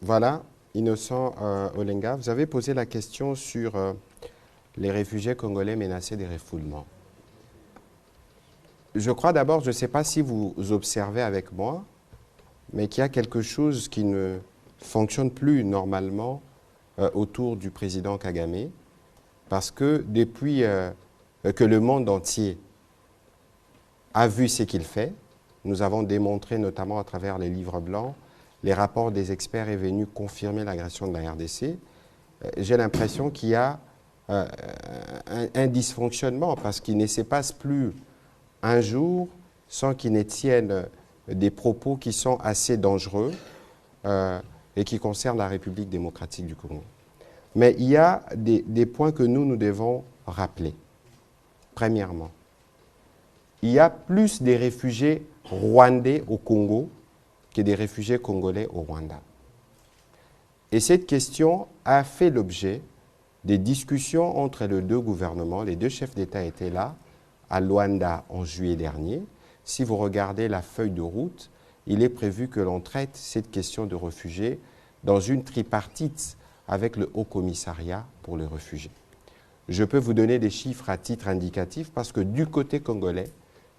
Voilà, Innocent Olenga, vous avez posé la question sur les réfugiés congolais menacés des refoulements. Je crois d'abord, je ne sais pas si vous observez avec moi, mais qu'il y a quelque chose qui ne fonctionne plus normalement autour du président Kagame, parce que depuis que le monde entier a vu ce qu'il fait, nous avons démontré notamment à travers les livres blancs, les rapports des experts est venu confirmer l'agression de la RDC. J'ai l'impression qu'il y a un dysfonctionnement parce qu'il ne se passe plus un jour sans qu'il ne tienne des propos qui sont assez dangereux et qui concernent la République démocratique du Congo. Mais il y a des points que nous devons rappeler. Premièrement, il y a plus de réfugiés rwandais au Congo que des réfugiés congolais au Rwanda. Et cette question a fait l'objet des discussions entre les deux gouvernements. Les deux chefs d'État étaient là, à Luanda en juillet dernier. Si vous regardez la feuille de route, il est prévu que l'on traite cette question de réfugiés dans une tripartite avec le Haut Commissariat pour les réfugiés. Je peux vous donner des chiffres à titre indicatif parce que du côté congolais,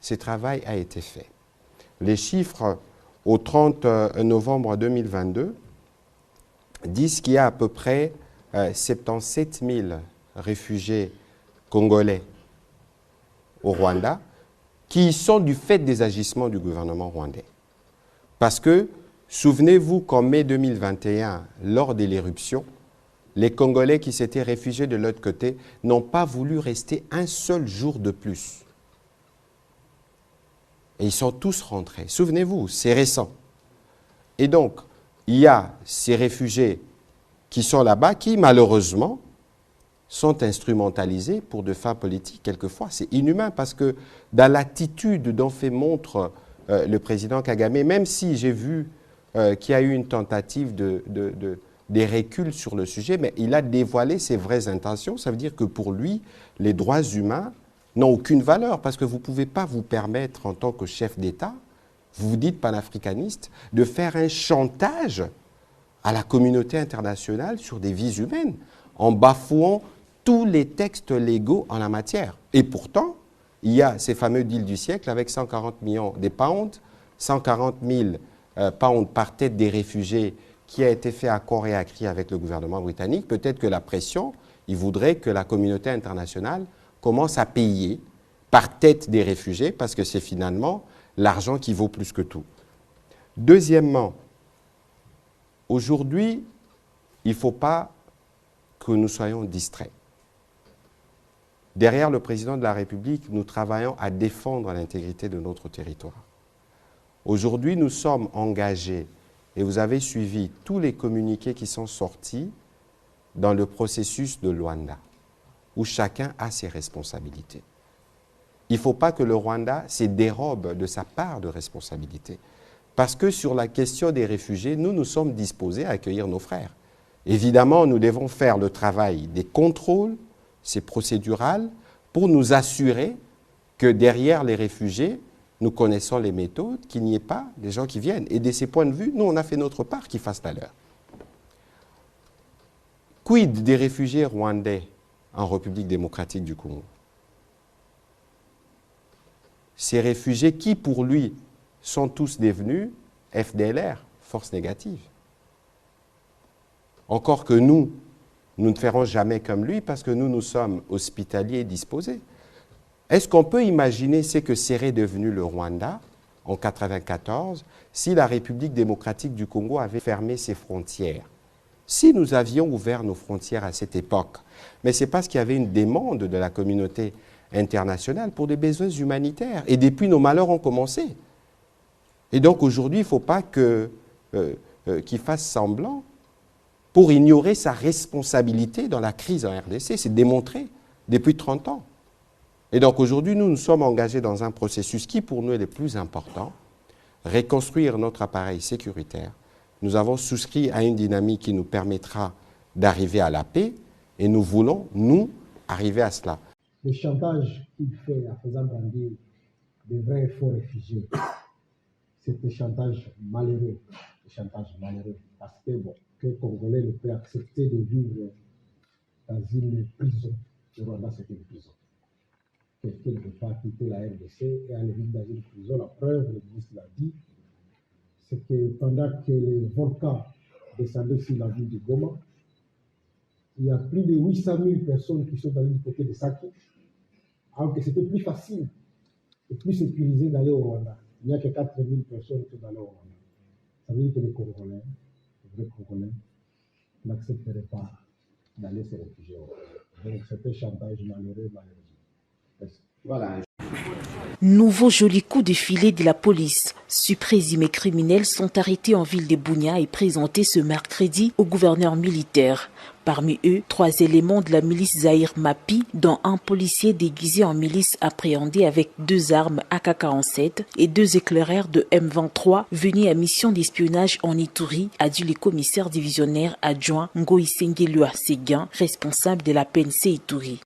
ce travail a été fait. Les chiffres au 30 novembre 2022 disent qu'il y a à peu près 77 000 réfugiés congolais au Rwanda qui sont du fait des agissements du gouvernement rwandais. Parce que, souvenez-vous qu'en mai 2021, lors de l'éruption, les Congolais qui s'étaient réfugiés de l'autre côté n'ont pas voulu rester un seul jour de plus. Et ils sont tous rentrés. Souvenez-vous, c'est récent. Et donc, il y a ces réfugiés qui sont là-bas, qui malheureusement sont instrumentalisés pour de fins politiques. Quelquefois, c'est inhumain parce que dans l'attitude dont fait montre le président Kagame, même si j'ai vu qu'il y a eu une tentative des reculs sur le sujet, mais il a dévoilé ses vraies intentions. Ça veut dire que pour lui, les droits humains n'ont aucune valeur parce que vous ne pouvez pas vous permettre en tant que chef d'État, vous vous dites panafricaniste, de faire un chantage à la communauté internationale sur des vies humaines en bafouant tous les textes légaux en la matière. Et pourtant, il y a ces fameux deals du siècle avec 140 millions de pounds, 140 000 pounds par tête des réfugiés qui a été fait à corps et à cri avec le gouvernement britannique. Peut-être que la pression, il voudrait que la communauté internationale commence à payer par tête des réfugiés parce que c'est finalement l'argent qui vaut plus que tout. Deuxièmement, aujourd'hui, il ne faut pas que nous soyons distraits. Derrière le président de la République, nous travaillons à défendre l'intégrité de notre territoire. Aujourd'hui, nous sommes engagés, et vous avez suivi tous les communiqués qui sont sortis dans le processus de Luanda, où chacun a ses responsabilités. Il ne faut pas que le Rwanda se dérobe de sa part de responsabilité. Parce que sur la question des réfugiés, nous sommes disposés à accueillir nos frères. Évidemment, nous devons faire le travail des contrôles, c'est procédural, pour nous assurer que derrière les réfugiés, nous connaissons les méthodes, qu'il n'y ait pas des gens qui viennent. Et de ces points de vue, nous, on a fait notre part, qu'ils fassent la leur. Quid des réfugiés rwandais en République démocratique du Congo? Ces réfugiés qui, pour lui, sont tous devenus FDLR, force négative. Encore que nous ne ferons jamais comme lui parce que nous sommes hospitaliers et disposés. Est-ce qu'on peut imaginer ce que serait devenu le Rwanda en 1994 si la République démocratique du Congo avait fermé ses frontières? Si nous avions ouvert nos frontières à cette époque, mais c'est parce qu'il y avait une demande de la communauté internationale pour des besoins humanitaires. Et depuis, nos malheurs ont commencé. Et donc aujourd'hui, il ne faut pas qu'il fasse semblant pour ignorer sa responsabilité dans la crise en RDC. C'est démontré depuis 30 ans. Et donc aujourd'hui, nous sommes engagés dans un processus qui, pour nous, est le plus important, reconstruire notre appareil sécuritaire. Nous avons souscrit à une dynamique qui nous permettra d'arriver à la paix et nous voulons, nous, arriver à cela. Le chantage qu'il fait en faisant brandir de vrais faux réfugiés, c'est un chantage malheureux. Parce que, bon, aucun Congolais ne peut accepter de vivre dans une prison. Le Rwanda, c'est une prison. Quelqu'un ne peut pas quitter la RDC et aller vivre dans une prison. La preuve, le ministre l'a dit, c'est que pendant que les volcans descendaient sur la ville de Goma, il y a plus de 800 000 personnes qui sont allées du côté de Saki, alors que c'était plus facile et plus sécurisé d'aller au Rwanda. Il n'y a que 4 000 personnes qui sont allées au Rwanda. Ça veut dire que les Congolais, les vrais Congolais, n'accepteraient pas d'aller se réfugier au Rwanda. Donc c'était un chantage malheureux, malheureusement. Voilà. Nouveau joli coup de filet de la police. Supprésumés criminels sont arrêtés en ville de Bunia et présentés ce mercredi au gouverneur militaire. Parmi eux, 3 éléments de la milice Zahir Mapi, dont un policier déguisé en milice appréhendé avec 2 armes AK-47 et 2 éclaireurs de M23 venus à mission d'espionnage en Ituri, a dit le commissaire divisionnaire adjoint Ngoïsengelua Seguin, responsable de la PNC Ituri.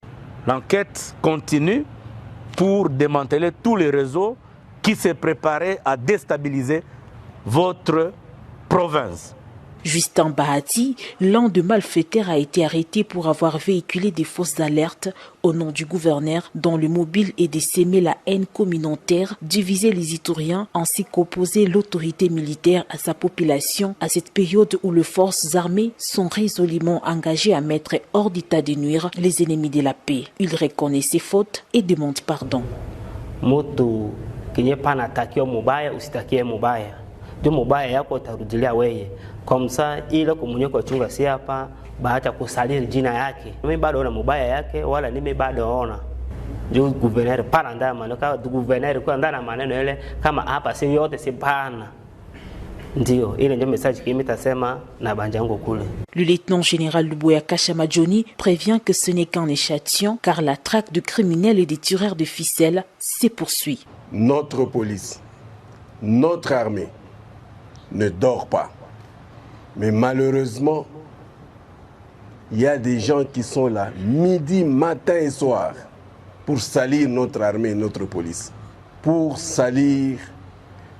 L'enquête continue pour démanteler tous les réseaux qui se préparaient à déstabiliser votre province. Justin Bahati, l'un des malfaiteurs, a été arrêté pour avoir véhiculé des fausses alertes au nom du gouverneur dont le mobile est de s'aimer la haine communautaire, diviser les Ituriens ainsi qu'opposer l'autorité militaire à sa population à cette période où les forces armées sont résolument engagées à mettre hors d'état de nuire les ennemis de la paix. Il reconnaît ses fautes et demande pardon. Moto kenye pana atakio mubaya usitakie mubaya. Du mubaya yako utarudilia weye. Comme ça ile kumunye kwa chunga si hapa baacha kusalia jina yake. Mimi bado ona mubaya yake wala mimi bado ona. Juu gouverneur para ndana maneno du gouverneur kwa ndana maneno ile kama hapa si yote si pana. Ndio ile ndio message kimi tasema na banjango kule. Le lieutenant général Luboya Kashamadjoni prévient que ce n'est qu'un échantillon car la traque de criminels et des tireurs de ficelles se poursuit. Notre police, notre armée ne dort pas. Mais malheureusement, il y a des gens qui sont là midi, matin et soir pour salir notre armée et notre police, pour salir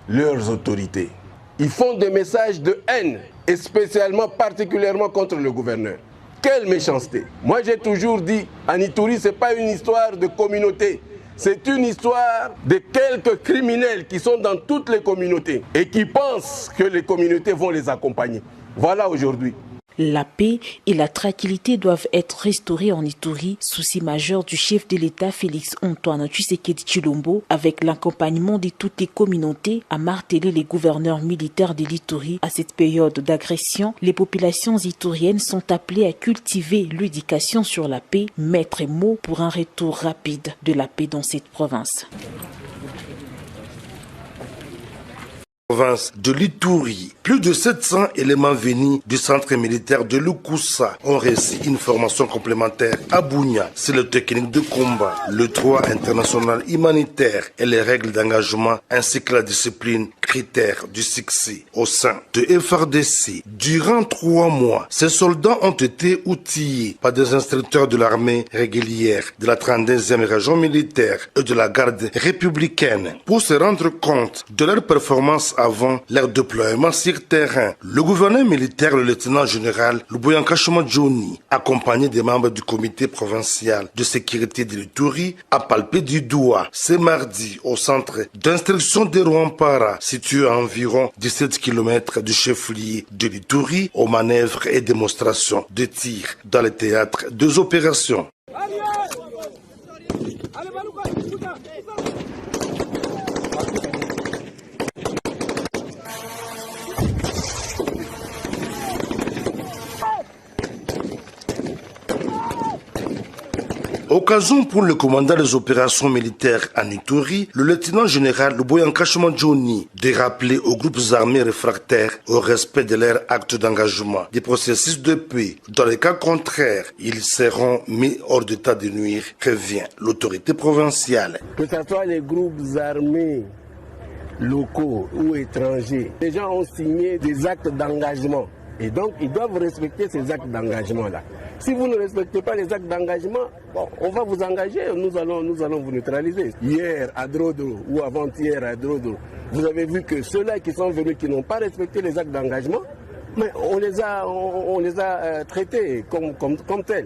leurs autorités. Ils font des messages de haine, et spécialement, particulièrement contre le gouverneur. Quelle méchanceté! Moi j'ai toujours dit, en Ituri, ce n'est pas une histoire de communauté. C'est une histoire de quelques criminels qui sont dans toutes les communautés et qui pensent que les communautés vont les accompagner. Voilà aujourd'hui. La paix et la tranquillité doivent être restaurées en Ituri, souci majeur du chef de l'État Félix Antoine Tshisekedi Tshilombo, avec l'accompagnement de toutes les communautés, a martelé les gouverneurs militaires de l'Ituri. À cette période d'agression, les populations ituriennes sont appelées à cultiver l'éducation sur la paix, maître mot pour un retour rapide de la paix dans cette province. Province de l'Ituri. Plus de 700 éléments venus du centre militaire de Lukusa ont reçu une formation complémentaire à Bunia sur les techniques de combat, le droit international humanitaire et les règles d'engagement ainsi que la discipline critères du succès au sein de FARDC. Durant 3 mois, ces soldats ont été outillés par des instructeurs de l'armée régulière, de la 32e région militaire et de la garde républicaine pour se rendre compte de leur performance avant leur déploiement sur terrain. Le gouverneur militaire, le lieutenant général Luboya Kashamadjoni, accompagné des membres du comité provincial de sécurité de l'Ituri, a palpé du doigt ce mardi au centre d'instruction de Rwampara, situé à environ 17 km du chef-lieu de l'Ituri, aux manœuvres et démonstrations de tir dans le théâtre des opérations. Occasion pour le commandant des opérations militaires en Ituri, le lieutenant général Luboya Kashamadjoni, de rappeler aux groupes armés réfractaires au respect de leurs actes d'engagement des processus de paix. Dans les cas contraires, ils seront mis hors d'état de nuire, prévient l'autorité provinciale. Que ce soit les groupes armés locaux ou étrangers, les gens ont signé des actes d'engagement. Et donc, ils doivent respecter ces actes d'engagement-là. Si vous ne respectez pas les actes d'engagement, bon, on va vous engager, nous allons vous neutraliser. Hier, à Drodo, ou avant-hier à Drodo, vous avez vu que ceux-là qui sont venus, qui n'ont pas respecté les actes d'engagement, Mais on les a traités comme tels.